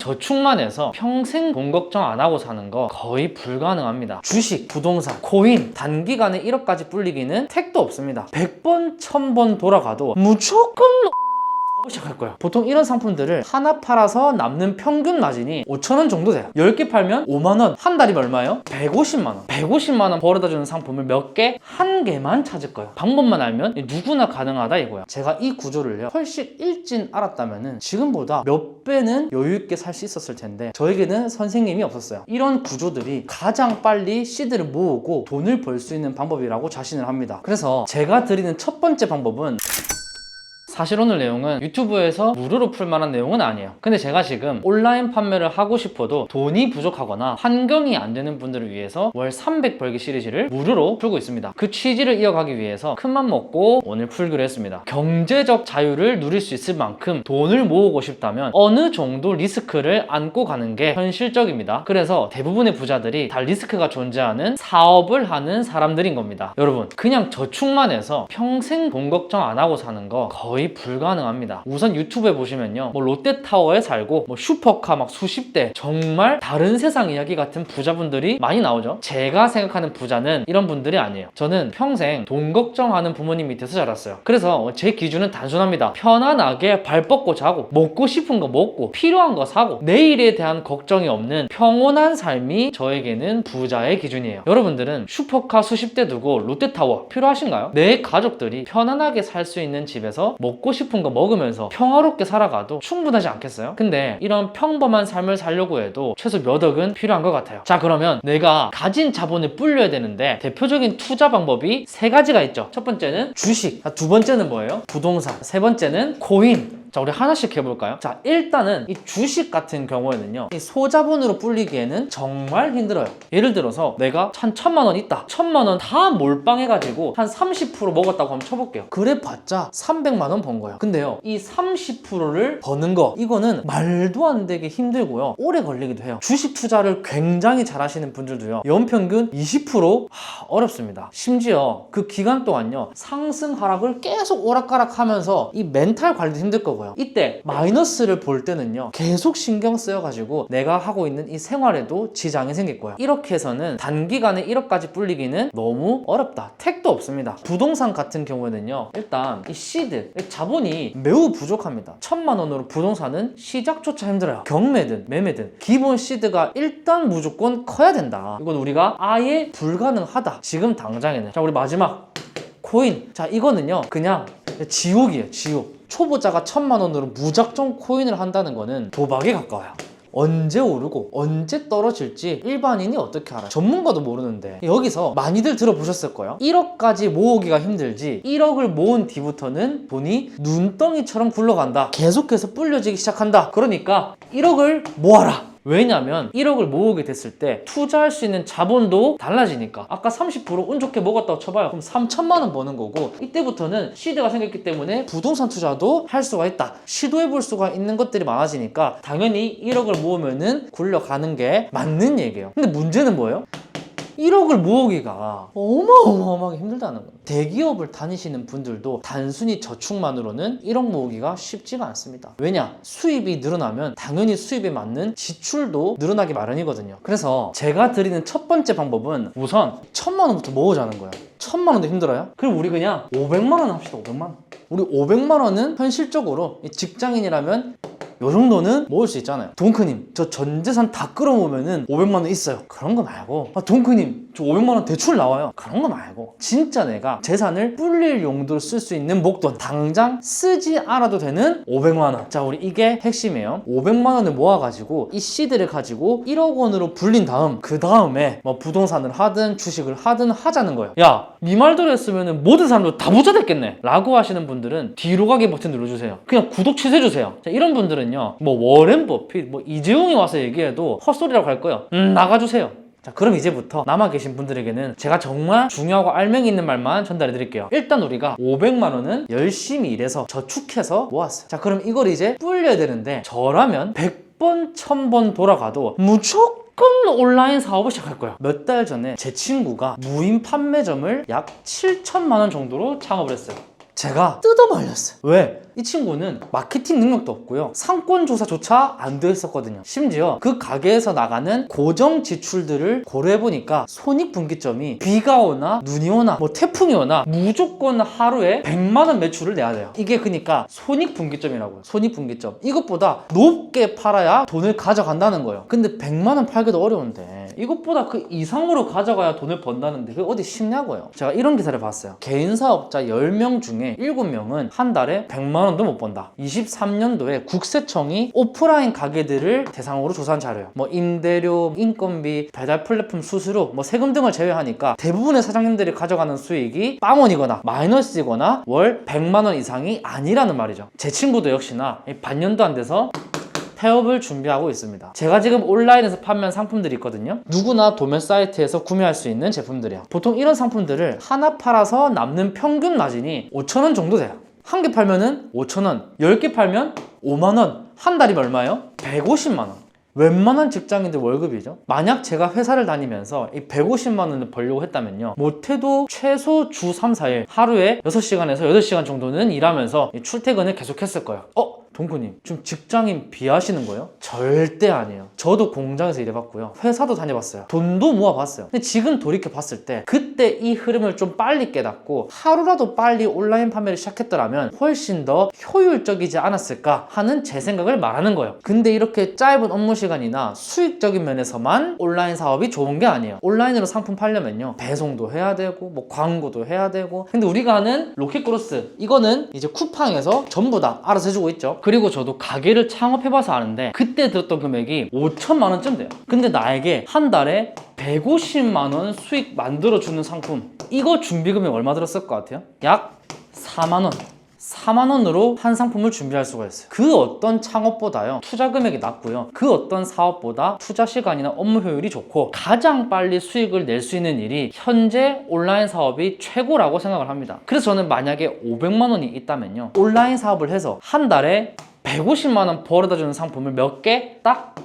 저축만 해서 평생 돈 걱정 안 하고 사는 거 거의 불가능합니다. 주식, 부동산, 코인 단기간에 1억까지 불리기는 택도 없습니다. 100번, 1000번 돌아가도 무조건 시작할 거예요. 보통 이런 상품들을 하나 팔아서 남는 평균 마진이 5,000원 정도 돼요. 10개 팔면 5만원, 한 달이면 얼마예요? 150만원. 150만원 벌어다주는 상품을 몇 개? 한 개만 찾을 거예요. 방법만 알면 누구나 가능하다 이거야. 제가 이 구조를요 훨씬 일찍 알았다면 지금보다 몇 배는 여유있게 살 수 있었을 텐데 저에게는 선생님이 없었어요. 이런 구조들이 가장 빨리 시드를 모으고 돈을 벌 수 있는 방법이라고 자신을 합니다. 그래서 제가 드리는 첫 번째 방법은, 사실 오늘 내용은 유튜브에서 무료로 풀 만한 내용은 아니에요. 근데 제가 지금 온라인 판매를 하고 싶어도 돈이 부족하거나 환경이 안 되는 분들을 위해서 월 300 벌기 시리즈를 무료로 풀고 있습니다. 그 취지를 이어가기 위해서 큰맘 먹고 오늘 풀기로 했습니다. 경제적 자유를 누릴 수 있을 만큼 돈을 모으고 싶다면 어느 정도 리스크를 안고 가는 게 현실적입니다. 그래서 대부분의 부자들이 다 리스크가 존재하는 사업을 하는 사람들인 겁니다. 여러분, 그냥 저축만 해서 평생 돈 걱정 안 하고 사는 거 거의 불가능합니다. 우선 유튜브에 보시면요, 뭐 롯데타워에 살고 뭐 슈퍼카 막 수십 대, 정말 다른 세상 이야기 같은 부자분들이 많이 나오죠. 제가 생각하는 부자는 이런 분들이 아니에요. 저는 평생 돈 걱정하는 부모님 밑에서 자랐어요. 그래서 제 기준은 단순합니다. 편안하게 발 뻗고 자고 먹고 싶은 거 먹고 필요한 거 사고 내일에 대한 걱정이 없는 평온한 삶이 저에게는 부자의 기준이에요. 여러분들은 슈퍼카 수십 대 두고 롯데타워 필요하신가요? 내 가족들이 편안하게 살 수 있는 집에서 먹고 싶은 거 먹으면서 평화롭게 살아가도 충분하지 않겠어요? 근데 이런 평범한 삶을 살려고 해도 최소 몇 억은 필요한 것 같아요. 자, 그러면 내가 가진 자본을 불려야 되는데 대표적인 투자 방법이 세 가지가 있죠. 첫 번째는 주식, 두 번째는 뭐예요? 부동산, 세 번째는 코인. 자, 우리 하나씩 해볼까요? 자, 일단은 이 주식 같은 경우에는요, 이 소자본으로 불리기에는 정말 힘들어요. 예를 들어서 내가 한 1,000만 원 있다. 1,000만 원 다 몰빵해가지고 한 30% 먹었다고 한번 쳐볼게요. 그래봤자 300만 원 번 거예요. 근데요, 이 30%를 버는 거, 이거는 말도 안 되게 힘들고요, 오래 걸리기도 해요. 주식 투자를 굉장히 잘하시는 분들도요, 연평균 20% 어렵습니다. 심지어 그 기간 동안요, 상승 하락을 계속 오락가락 하면서 이 멘탈 관리도 힘들 거고, 이때 마이너스를 볼 때는요, 계속 신경 쓰여가지고 내가 하고 있는 이 생활에도 지장이 생길 거예요. 이렇게 해서는 단기간에 1억까지 불리기는 너무 어렵다. 택도 없습니다. 부동산 같은 경우에는요, 일단 이 시드, 자본이 매우 부족합니다. 1,000만 원으로 부동산은 시작조차 힘들어요. 경매든 매매든 기본 시드가 일단 무조건 커야 된다. 이건 우리가 아예 불가능하다, 지금 당장에는. 자, 우리 마지막 코인. 자, 이거는요 그냥 지옥이에요, 지옥. 초보자가 1,000만 원으로 무작정 코인을 한다는 거는 도박에 가까워요. 언제 오르고 언제 떨어질지 일반인이 어떻게 알아요? 전문가도 모르는데. 여기서 많이들 들어보셨을 거예요. 1억까지 모으기가 힘들지 1억을 모은 뒤부터는 돈이 눈덩이처럼 굴러간다. 계속해서 불려지기 시작한다. 그러니까 1억을 모아라. 왜냐면 1억을 모으게 됐을 때 투자할 수 있는 자본도 달라지니까. 아까 30% 운 좋게 먹었다고 쳐봐요. 그럼 3,000만 원 버는 거고, 이때부터는 시드가 생겼기 때문에 부동산 투자도 할 수가 있다. 시도해볼 수가 있는 것들이 많아지니까 당연히 1억을 모으면은 굴러가는 게 맞는 얘기예요. 근데 문제는 뭐예요? 1억을 모으기가 어마어마하게 힘들다는 거예요. 대기업을 다니시는 분들도 단순히 저축만으로는 1억 모으기가 쉽지가 않습니다. 왜냐? 수입이 늘어나면 당연히 수입에 맞는 지출도 늘어나기 마련이거든요. 그래서 제가 드리는 첫 번째 방법은 우선 1,000만 원부터 모으자는 거예요. 1,000만 원도 힘들어요? 그럼 우리 그냥 500만 원 합시다. 500만 원. 우리 500만 원은 현실적으로 직장인이라면 요 정도는 모을 수 있잖아요. 동크님, 저 전 재산 다 끌어모으면은 500만 원 있어요. 그런 거 말고, 동크님, 저 500만 원 대출 나와요. 그런 거 말고, 진짜 내가 재산을 불릴 용도로 쓸 수 있는 목돈, 당장 쓰지 않아도 되는 500만 원. 자, 우리 이게 핵심이에요. 500만 원을 모아가지고 이 시드를 가지고 1억 원으로 불린 다음, 그 다음에 뭐 부동산을 하든 주식을 하든 하자는 거예요. 야, 네 말대로 했으면은 모든 사람들 다 부자 됐겠네 라고 하시는 분들은 뒤로 가기 버튼 눌러주세요. 그냥 구독 취소해주세요. 자, 이런 분들은 뭐 워렌 버핏, 뭐 이재용이 와서 얘기해도 헛소리라고 할 거예요. 나가주세요. 자, 그럼 이제부터 남아 계신 분들에게는 제가 정말 중요하고 알맹이 있는 말만 전달해 드릴게요. 일단 우리가 500만 원은 열심히 일해서 저축해서 모았어요. 자, 그럼 이걸 이제 불려야 되는데, 저라면 100번, 1000번 돌아가도 무조건 온라인 사업을 시작할 거예요. 몇 달 전에 제 친구가 무인 판매점을 약 7,000만 원 정도로 창업을 했어요. 제가 뜯어말렸어요. 왜? 이 친구는 마케팅 능력도 없고요, 상권 조사조차 안 되어 있었거든요. 심지어 그 가게에서 나가는 고정 지출들을 고려해보니까 손익분기점이 비가 오나 눈이 오나 뭐 태풍이 오나 무조건 하루에 100만원 매출을 내야 돼요. 이게 그러니까 손익분기점이라고요. 손익분기점. 이것보다 높게 팔아야 돈을 가져간다는 거예요. 근데 100만원 팔기도 어려운데 이것보다 그 이상으로 가져가야 돈을 번다는데 그게 어디 쉽냐고요. 제가 이런 기사를 봤어요. 개인 사업자 10명 중에 7명은 한 달에 100만원도 못 번다. 23년도에 국세청이 오프라인 가게들을 대상으로 조사한 자료예요. 뭐 임대료, 인건비, 배달 플랫폼 수수료, 뭐 세금 등을 제외하니까 대부분의 사장님들이 가져가는 수익이 빵원이거나 마이너스이거나 월 100만원 이상이 아니라는 말이죠. 제 친구도 역시나 반년도 안 돼서 폐업을 준비하고 있습니다. 제가 지금 온라인에서 판매한 상품들이 있거든요. 누구나 도매 사이트에서 구매할 수 있는 제품들이에요. 보통 이런 상품들을 하나 팔아서 남는 평균 마진이 5,000원 정도 돼요. 한 개 팔면은 5,000원, 10개 팔면 5만원, 한 달이면 얼마예요? 150만원. 웬만한 직장인들 월급이죠. 만약 제가 회사를 다니면서 이 150만 원을 벌려고 했다면요, 못해도 최소 주 3, 4일 하루에 6시간에서 8시간 정도는 일하면서 출퇴근을 계속했을 거예요. 동구님, 지금 직장인 비하시는 거예요? 절대 아니에요. 저도 공장에서 일해봤고요, 회사도 다녀봤어요, 돈도 모아봤어요. 근데 지금 돌이켜 봤을 때 그때 이 흐름을 좀 빨리 깨닫고 하루라도 빨리 온라인 판매를 시작했더라면 훨씬 더 효율적이지 않았을까 하는 제 생각을 말하는 거예요. 근데 이렇게 짧은 업무 시간이나 수익적인 면에서만 온라인 사업이 좋은 게 아니에요. 온라인으로 상품 팔려면요, 배송도 해야 되고 뭐 광고도 해야 되고. 근데 우리가 하는 로켓크로스, 이거는 이제 쿠팡에서 전부 다 알아서 해주고 있죠. 그리고 저도 가게를 창업해봐서 아는데 그때 들었던 금액이 5천만 원쯤 돼요. 근데 나에게 한 달에 150만 원 수익 만들어주는 상품, 이거 준비금액 얼마 들었을 것 같아요? 약 4만 원. 4만 원으로 한 상품을 준비할 수가 있어요. 그 어떤 창업보다요, 투자 금액이 낮고요, 그 어떤 사업보다 투자 시간이나 업무 효율이 좋고 가장 빨리 수익을 낼 수 있는 일이 현재 온라인 사업이 최고라고 생각을 합니다. 그래서 저는 만약에 500만 원이 있다면요, 온라인 사업을 해서 한 달에 150만 원 벌어다 주는 상품을 몇 개, 딱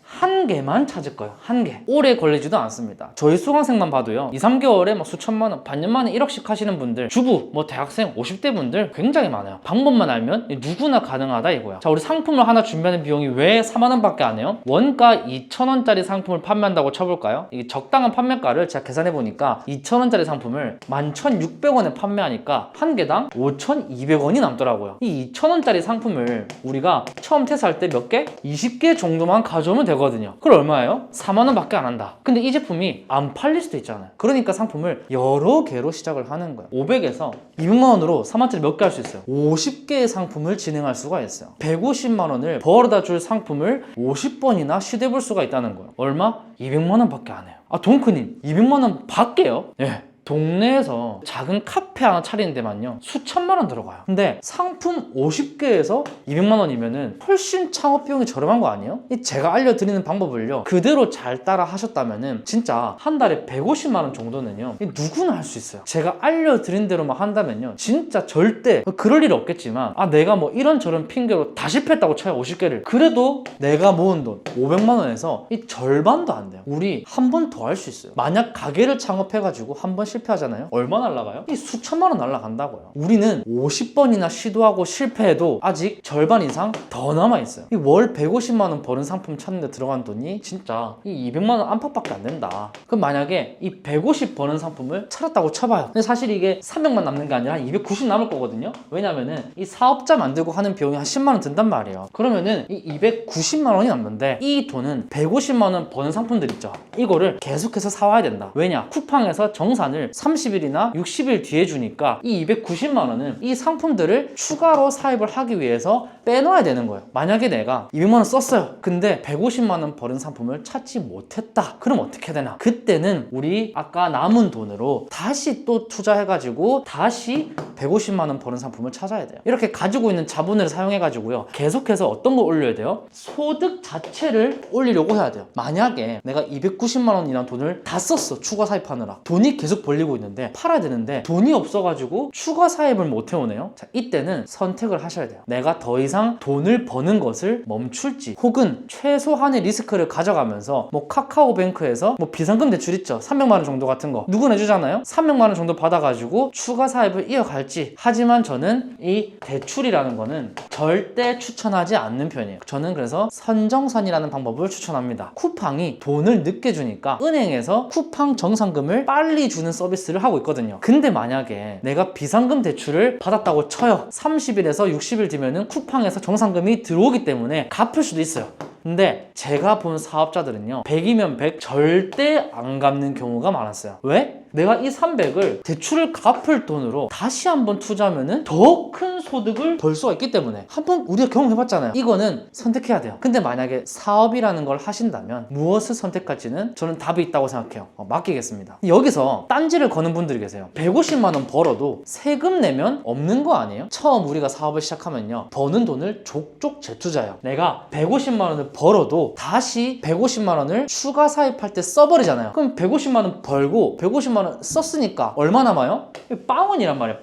한 개만 찾을 거예요. 한 개. 오래 걸리지도 않습니다. 저희 수강생만 봐도요, 2, 3개월에 막 수천만 원, 반년 만에 1억씩 하시는 분들, 주부, 뭐 대학생, 50대 분들 굉장히 많아요. 방법만 알면 누구나 가능하다 이거야. 자, 우리 상품을 하나 준비하는 비용이 왜 4만 원밖에 안 해요? 원가 2,000원짜리 상품을 판매한다고 쳐볼까요? 이게 적당한 판매가를 제가 계산해 보니까 2,000원짜리 상품을 11,600원에 판매하니까 한 개당 5,200원이 남더라고요. 이 2,000원짜리 상품을 우리가 처음 테스트할 때 몇 개? 20개 정도만 가져오면 되거든요. 그럼 얼마예요? 4만 원 밖에 안 한다. 근데 이 제품이 안 팔릴 수도 있잖아요. 그러니까 상품을 여러 개로 시작을 하는 거예요. 500에서 200만 원으로 4만짜리 몇 개 할 수 있어요. 50개의 상품을 진행할 수가 있어요. 150만 원을 벌어다 줄 상품을 50번이나 시도해볼 수가 있다는 거예요. 얼마? 200만 원 밖에 안 해요. 동크님, 200만 원 밖에요? 예. 동네에서 작은 카페 하나 차리는 데만요, 수천만 원 들어가요. 근데 상품 50개에서 200만 원이면은 훨씬 창업 비용이 저렴한 거 아니에요? 제가 알려드리는 방법을요, 그대로 잘 따라 하셨다면은 진짜 한 달에 150만 원 정도는요, 누구나 할 수 있어요. 제가 알려드린 대로만 한다면요, 진짜 절대 그럴 일 없겠지만, 내가 뭐 이런저런 핑계로 다 실패했다고 쳐요, 50개를. 그래도 내가 모은 돈 500만 원에서 이 절반도 안 돼요. 우리 한 번 더 할 수 있어요. 만약 가게를 창업해가지고 한 번 실패하잖아요? 얼마 날라가요? 이 수천만 원 날라간다고요. 우리는 50번이나 시도하고 실패해도 아직 절반 이상 더 남아있어요. 이 월 150만 원 버는 상품 찾는데 들어간 돈이 진짜 이 200만 원 안팎밖에 안 된다. 그럼 만약에 이 150 버는 상품을 찾았다고 쳐봐요. 근데 사실 이게 300만 남는 게 아니라 290 남을 거거든요. 왜냐면은 이 사업자 만들고 하는 비용이 한 10만 원 든단 말이에요. 그러면은 이 290만 원이 남는데 이 돈은 150만 원 버는 상품들 있죠. 이거를 계속해서 사와야 된다. 왜냐? 쿠팡에서 정산을 30일이나 60일 뒤에 주니까 이 290만 원은 이 상품들을 추가로 사입을 하기 위해서 빼놓아야 되는 거예요. 만약에 내가 200만 원 썼어요. 근데 150만 원 버는 상품을 찾지 못했다. 그럼 어떻게 되나? 그때는 우리 아까 남은 돈으로 다시 또 투자해가지고 다시 150만 원 버는 상품을 찾아야 돼요. 이렇게 가지고 있는 자본을 사용해가지고요, 계속해서 어떤 걸 올려야 돼요? 소득 자체를 올리려고 해야 돼요. 만약에 내가 290만 원이라는 돈을 다 썼어. 추가 사입하느라. 돈이 계속 벌리고 있는데 팔아야 되는데 돈이 없어가지고 추가 사입을 못 해오네요. 자, 이때는 선택을 하셔야 돼요. 내가 더 이상 돈을 버는 것을 멈출지, 혹은 최소한의 리스크를 가져가면서 뭐 카카오뱅크에서 뭐 비상금 대출 있죠, 300만 원 정도 같은 거 누구 내주잖아요. 300만 원 정도 받아가지고 추가 사입을 이어갈지. 하지만 저는 이 대출이라는 거는 절대 추천하지 않는 편이에요. 저는 그래서 선정선이라는 방법을 추천합니다. 쿠팡이 돈을 늦게 주니까 은행에서 쿠팡 정산금을 빨리 주는 서비스를 하고 있거든요. 근데 만약에 내가 비상금 대출을 받았다고 쳐요. 30일에서 60일 뒤면은 쿠팡에서 정산금이 들어오기 때문에 갚을 수도 있어요. 근데 제가 본 사업자들은요, 100이면 100 절대 안 갚는 경우가 많았어요. 왜? 내가 이 300을 대출을 갚을 돈으로 다시 한번 투자하면은 더 큰 소득을 벌 수가 있기 때문에. 한번 우리가 경험해봤잖아요. 이거는 선택해야 돼요. 근데 만약에 사업이라는 걸 하신다면 무엇을 선택할지는 저는 답이 있다고 생각해요. 맡기겠습니다. 여기서 딴지를 거는 분들이 계세요. 150만 원 벌어도 세금 내면 없는 거 아니에요? 처음 우리가 사업을 시작하면요, 버는 돈을 족족 재투자해요. 내가 150만 원을 벌어도 다시 150만 원을 추가 사입할 때 써버리잖아요. 그럼 150만 원 벌고 150만 원 썼으니까 얼마 남아요? 빵원이란 말이에요.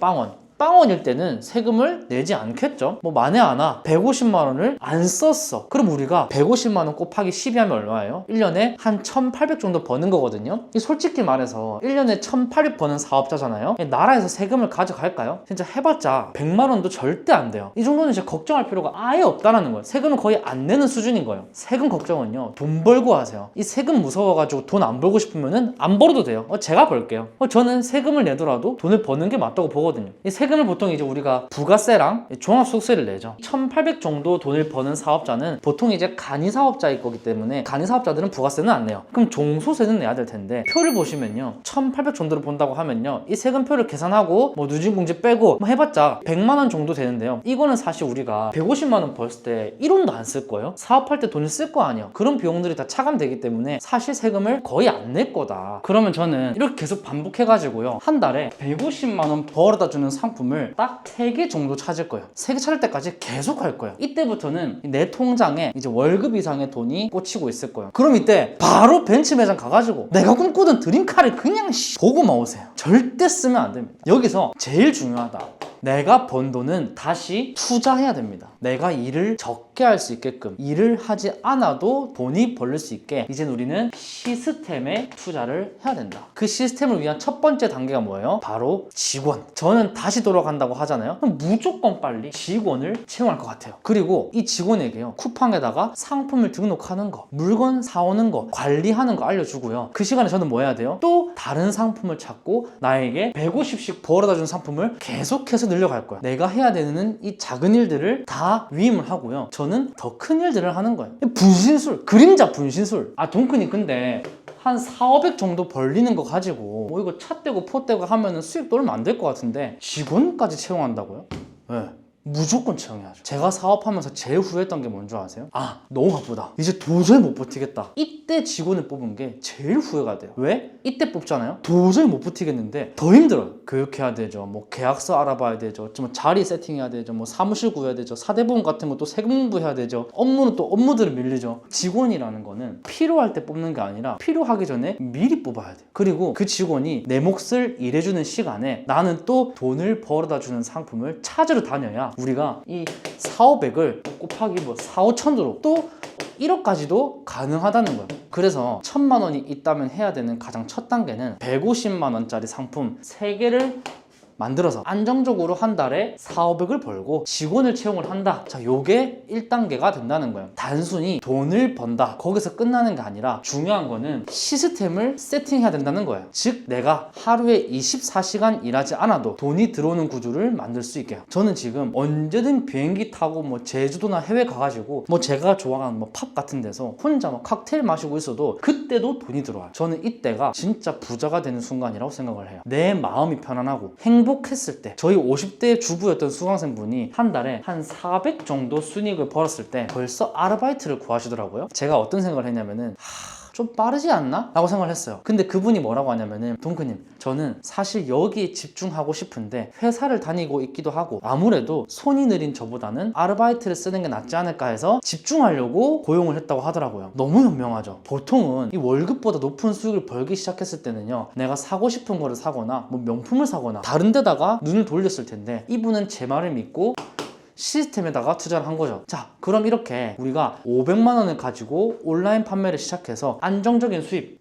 빵원일 때는 세금을 내지 않겠죠. 뭐 만에 하나 150만 원을 안 썼어. 그럼 우리가 150만 원 곱하기 12 하면 얼마예요? 1년에 한 1,800 정도 버는 거거든요. 솔직히 말해서 1년에 1,800 버는 사업자잖아요. 나라에서 세금을 가져갈까요? 진짜 해봤자 100만 원도 절대 안 돼요. 이 정도는 진짜 걱정할 필요가 아예 없다는 거예요. 세금은 거의 안 내는 수준인 거예요. 세금 걱정은요, 돈 벌고 하세요. 이 세금 무서워가지고 돈 안 벌고 싶으면은 안 벌어도 돼요. 제가 벌게요. 저는 세금을 내더라도 돈을 버는 게 맞다고 보거든요. 이 세금을 보통 이제 우리가 부가세랑 종합소득세를 내죠. 1,800 정도 돈을 버는 사업자는 보통 이제 간이사업자일 거기 때문에 간이사업자들은 부가세는 안 내요. 그럼 종소세는 내야 될 텐데, 표를 보시면요, 1,800 정도를 본다고 하면요, 이 세금표를 계산하고 뭐 누진공제 빼고 뭐 해봤자 100만 원 정도 되는데요. 이거는 사실 우리가 150만 원 벌었을 때 1원도 안 쓸 거예요. 사업할 때 돈을 쓸 거 아니에요. 그런 비용들이 다 차감되기 때문에 사실 세금을 거의 안 낼 거다. 그러면 저는 이렇게 계속 반복해가지고요, 한 달에 150만 원 벌어다 주는 상품을 딱 3개 정도 찾을 거예요. 3개 찾을 때까지 계속 할 거예요. 이때부터는 내 통장에 이제 월급 이상의 돈이 꽂히고 있을 거예요. 그럼 이때 바로 벤츠 매장 가가지고 내가 꿈꾸던 드림카를 그냥 보고만 오세요. 절대 쓰면 안 됩니다. 여기서 제일 중요하다, 내가 번 돈은 다시 투자해야 됩니다. 내가 일을 적게 할 수 있게끔, 일을 하지 않아도 돈이 벌릴 수 있게 이제 우리는 시스템에 투자를 해야 된다. 그 시스템을 위한 첫 번째 단계가 뭐예요? 바로 직원. 저는 다시 돌아간다고 하잖아요. 그럼 무조건 빨리 직원을 채용할 것 같아요. 그리고 이 직원에게요, 쿠팡에다가 상품을 등록하는 거, 물건 사오는 거, 관리하는 거 알려주고요. 그 시간에 저는 뭐 해야 돼요? 또 다른 상품을 찾고 나에게 150씩 벌어다 준 상품을 계속해서 늘려갈 거야. 내가 해야 되는 이 작은 일들을 다 위임을 하고요, 저는 더 큰 일들을 하는 거예요. 분신술, 그림자 분신술. 돈큰이 근데 한 4,500 정도 벌리는 거 가지고 뭐 이거 차 떼고 포 떼고 하면은 수익도 얼마 안 될 것 같은데 직원까지 채용한다고요? 네. 무조건 채용해야죠. 제가 사업하면서 제일 후회했던 게 뭔지 아세요? 너무 바쁘다, 이제 도저히 못 버티겠다. 이때 직원을 뽑은 게 제일 후회가 돼요. 왜? 이때 뽑잖아요, 도저히 못 버티겠는데 더 힘들어요. 교육해야 되죠, 뭐 계약서 알아봐야 되죠, 뭐 자리 세팅해야 되죠, 뭐 사무실 구해야 되죠, 사대보험 같은 것도 세금 공부해야 되죠, 업무는 또 업무들을 밀리죠. 직원이라는 거는 필요할 때 뽑는 게 아니라 필요하기 전에 미리 뽑아야 돼요. 그리고 그 직원이 내 몫을 일해주는 시간에 나는 또 돈을 벌어다 주는 상품을 찾으러 다녀야 우리가 이 4,500을 곱하기 뭐 4,5천으로 또 1억까지도 가능하다는 거예요. 그래서 1,000만 원이 있다면 해야 되는 가장 첫 단계는 150만 원짜리 상품 3개를 만들어서 안정적으로 한 달에 4,500을 벌고 직원을 채용을 한다. 자, 요게 1단계가 된다는 거예요. 단순히 돈을 번다, 거기서 끝나는 게 아니라 중요한 거는 시스템을 세팅해야 된다는 거예요. 즉 내가 하루에 24시간 일하지 않아도 돈이 들어오는 구조를 만들 수 있게요. 저는 지금 언제든 비행기 타고 뭐 제주도나 해외 가가지고 뭐 제가 좋아하는 뭐 팝 같은 데서 혼자 막 칵테일 마시고 있어도 그때도 돈이 들어와요. 저는 이때가 진짜 부자가 되는 순간이라고 생각을 해요. 내 마음이 편안하고 행복했을 때. 저희 50대 주부였던 수강생분이 한 달에 한 400 정도 순이익을 벌었을 때 벌써 아르바이트를 구하시더라고요. 제가 어떤 생각을 했냐면은 좀 빠르지 않나? 라고 생각을 했어요. 근데 그분이 뭐라고 하냐면은 동크님, 저는 사실 여기에 집중하고 싶은데 회사를 다니고 있기도 하고 아무래도 손이 느린 저보다는 아르바이트를 쓰는 게 낫지 않을까 해서 집중하려고 고용을 했다고 하더라고요. 너무 현명하죠. 보통은 이 월급보다 높은 수익을 벌기 시작했을 때는요, 내가 사고 싶은 거를 사거나 뭐 명품을 사거나 다른 데다가 눈을 돌렸을 텐데 이분은 제 말을 믿고 시스템에다가 투자를 한 거죠. 자, 그럼 이렇게 우리가 500만 원을 가지고 온라인 판매를 시작해서 안정적인 수입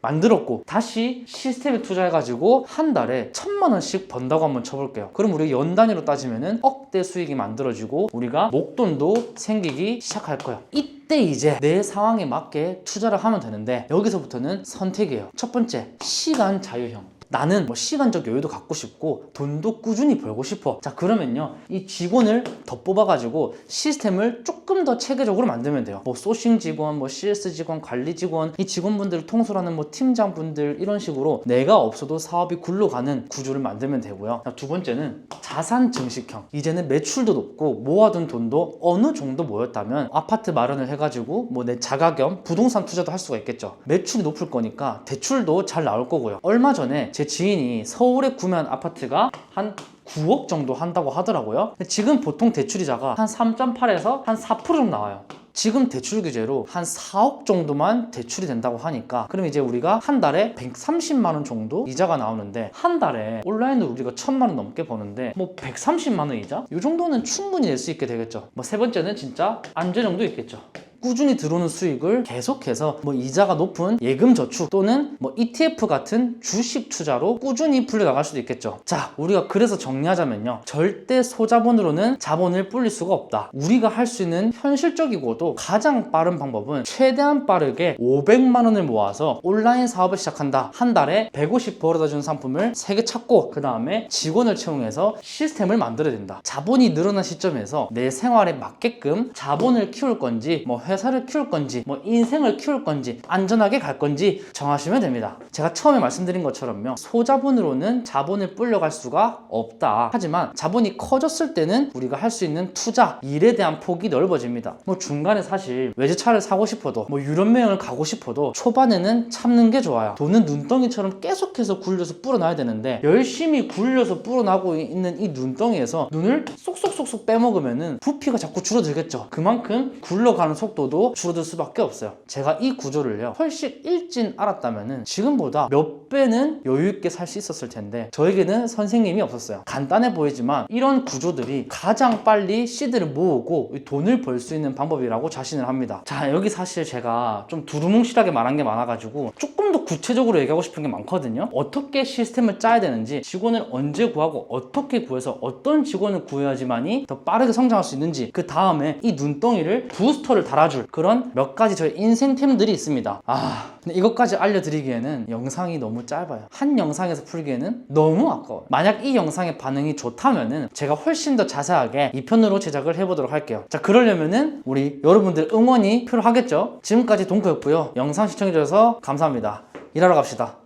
만들었고 다시 시스템에 투자해가지고 한 달에 1000만 원씩 번다고 한번 쳐볼게요. 그럼 우리 연 단위로 따지면은 억대 수익이 만들어지고 우리가 목돈도 생기기 시작할 거예요. 이때 이제 내 상황에 맞게 투자를 하면 되는데 여기서부터는 선택이에요. 첫 번째, 시간 자유형. 나는 뭐 시간적 여유도 갖고 싶고 돈도 꾸준히 벌고 싶어. 자, 그러면요, 이 직원을 더 뽑아가지고 시스템을 조금 더 체계적으로 만들면 돼요. 뭐 소싱 직원, 뭐 CS 직원, 관리 직원, 이 직원분들을 통솔하는 뭐 팀장분들, 이런 식으로 내가 없어도 사업이 굴러가는 구조를 만들면 되고요. 자, 두 번째는 자산 증식형. 이제는 매출도 높고 모아둔 돈도 어느 정도 모였다면 아파트 마련을 해가지고 뭐 내 자가 겸 부동산 투자도 할 수가 있겠죠. 매출이 높을 거니까 대출도 잘 나올 거고요. 얼마 전에 제 지인이 서울에 구매한 아파트가 한 9억 정도 한다고 하더라고요. 지금 보통 대출이자가 한 3.8에서 한 4% 정도 나와요. 지금 대출 규제로 한 4억 정도만 대출이 된다고 하니까 그럼 이제 우리가 한 달에 130만 원 정도 이자가 나오는데 한 달에 온라인으로 우리가 1000만 원 넘게 버는데 뭐 130만 원 이자? 이 정도는 충분히 낼 수 있게 되겠죠. 뭐 세 번째는 진짜 안정도 있겠죠. 꾸준히 들어오는 수익을 계속해서 뭐 이자가 높은 예금 저축 또는 뭐 ETF 같은 주식 투자로 꾸준히 불려나갈 수도 있겠죠. 자, 우리가 그래서 정리하자면요, 절대 소자본으로는 자본을 불릴 수가 없다. 우리가 할 수 있는 현실적이고도 가장 빠른 방법은 최대한 빠르게 500만 원을 모아서 온라인 사업을 시작한다. 한 달에 150 벌어다 주는 상품을 3개 찾고 그 다음에 직원을 채용해서 시스템을 만들어야 된다. 자본이 늘어난 시점에서 내 생활에 맞게끔 자본을 키울 건지 뭐 회사를 키울 건지 뭐 인생을 키울 건지 안전하게 갈 건지 정하시면 됩니다. 제가 처음에 말씀드린 것처럼요, 소자본으로는 자본을 불려갈 수가 없다. 하지만 자본이 커졌을 때는 우리가 할 수 있는 투자, 일에 대한 폭이 넓어집니다. 뭐 중간에 사실 외제차를 사고 싶어도 뭐 유럽 여행을 가고 싶어도 초반에는 참는 게 좋아요. 돈은 눈덩이처럼 계속해서 굴려서 불어나야 되는데 열심히 굴려서 불어나고 있는 이 눈덩이에서 눈을 쏙쏙쏙쏙 빼먹으면은 부피가 자꾸 줄어들겠죠. 그만큼 굴러가는 속도도 줄어들 수밖에 없어요. 제가 이 구조를요 훨씬 일찍 알았다면은 지금보다 몇 배는 여유 있게 살 수 있었을 텐데 저에게는 선생님이 없었어요. 간단해 보이지만 이런 구조들이 가장 빨리 시드를 모으고 돈을 벌 수 있는 방법이라고 자신을 합니다. 자, 여기 사실 제가 좀 두루뭉실하게 말한 게 많아가지고 조금 더 구체적으로 얘기하고 싶은 게 많거든요. 어떻게 시스템을 짜야 되는지, 직원을 언제 구하고 어떻게 구해서 어떤 직원을 구해야지만이 더 빠르게 성장할 수 있는지, 그 다음에 이 눈덩이를 부스터를 달아줄 그런 몇 가지 저의 인생템들이 있습니다. 근데 이것까지 알려드리기에는 영상이 너무 짧아요. 한 영상에서 풀기에는 너무 아까워요. 만약 이 영상의 반응이 좋다면은 제가 훨씬 더 자세하게 2편으로 제작을 해보도록 할게요. 자, 그러려면은 우리 여러분들 응원이 필요하겠죠? 지금까지 동크였고요. 영상 시청해주셔서 감사합니다. 일하러 갑시다.